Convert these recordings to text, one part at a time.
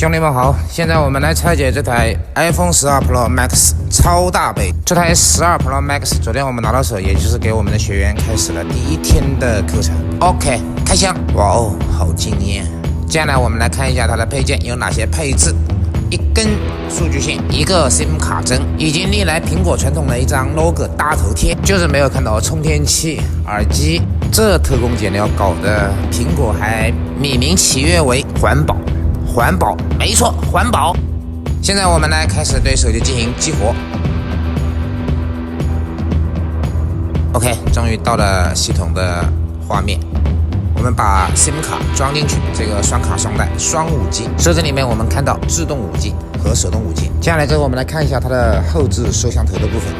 兄弟们好，现在我们来拆解这台 iPhone 12 Pro Max 超大杯。这台12 Pro Max 昨天我们拿到手，也就是给我们的学员开始了第一天的课程。OK， 开箱。哇哦，好惊艳！接下来我们来看一下它的配件有哪些配置：一根数据线，一个 SIM 卡针，以及历来苹果传统的一张 logo 大头贴，就是没有看到充电器、耳机。这特工减料搞得苹果还美名其曰为环保。环保，没错，环保。现在我们来开始对手机进行激活。OK， 终于到了系统的画面。我们把 SIM 卡装进去，这个双卡双待双5G。设置里面我们看到自动5G 和手动5G。接下来之后我们来看一下它的后置摄像头的部分。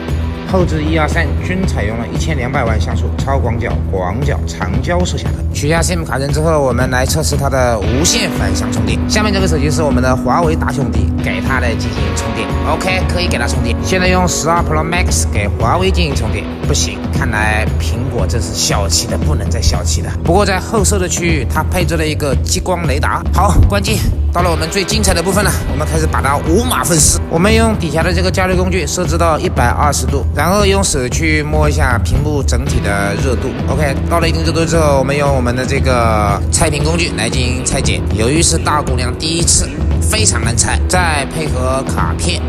后置1、2、3均采用了1200万像素超广角、广角、长焦摄像头。取下 SIM 卡针之后，我们来测试它的无线反向充电。下面这个手机是我们的华为大兄弟，给它来进行充电。OK， 可以给它充电。现在用12 Pro Max 给华为进行充电，不行，看来苹果真是小气的不能再小气了。不过在后摄的区域，它配置了一个激光雷达。好，关机。到了我们最精彩的部分了，我们开始把它五码分尸。我们用底下的这个加热工具设置到120度，然后用手去摸一下屏幕整体的热度。OK， 到了一定热度之后，我们用我们的这个拆屏工具来进行拆解。由于是大姑娘第一次，非常难拆，再配合卡片，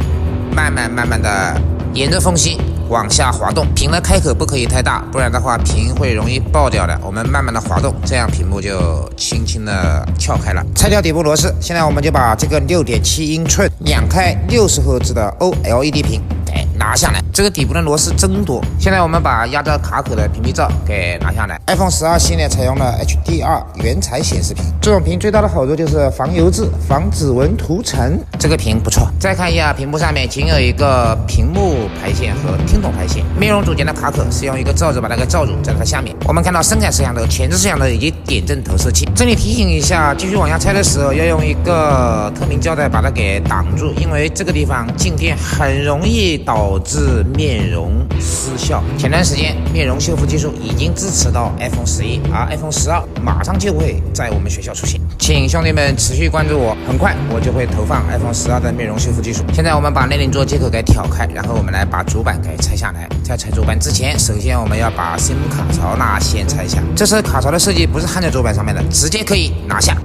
慢慢的沿着缝隙往下滑动，屏的开口不可以太大，不然的话屏会容易爆掉的。我们慢慢的滑动，这样屏幕就轻轻的撬开了。拆掉底部螺丝，现在我们就把这个6.7英寸两开60赫兹的 OLED 屏给拿下来。这个底部的螺丝真多。现在我们把压着卡口的屏蔽罩给拿下来。iPhone 12系列采用了 HDR 原彩显示屏，这种屏最大的好处就是防油渍、防指纹涂层。这个屏不错。再看一下屏幕上面仅有一个屏幕排线和听筒排线，面容组件的卡口是用一个罩子把它给罩住，在它下面我们看到深感摄像头、前置摄像头以及点阵投射器。这里提醒一下，继续往下拆的时候要用一个透明胶带把它给挡住，因为这个地方静电很容易导致面容失效。前段时间面容修复技术已经支持到 iPhone 11，而 iPhone 12马上就会在我们学校出现，请兄弟们持续关注我，很快我就会投放 iPhone 12的面容修复技术。现在我们把内领座接口给挑开，然后我们来把主板给拆下来。在拆主板之前，首先我们要把 SIM 卡槽那先拆下。这次卡槽的设计不是焊在主板上面的，直接可以拿下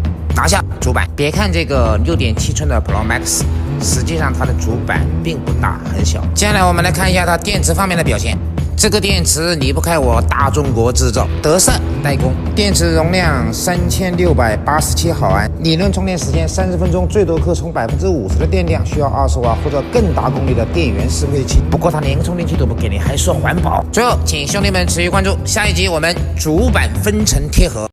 主板。别看这个6.7寸的 Pro Max， 实际上它的主板并不大，很小。接下来我们来看一下它电池方面的表现。这个电池离不开我大中国制造，德善代工。电池容量3687毫安，理论充电时间30分钟，最多可充50%的电量，需要20瓦或者更大功率的电源适配器。不过它连个充电器都不给你，还说环保。最后，请兄弟们持续关注，下一集我们主板分层贴合。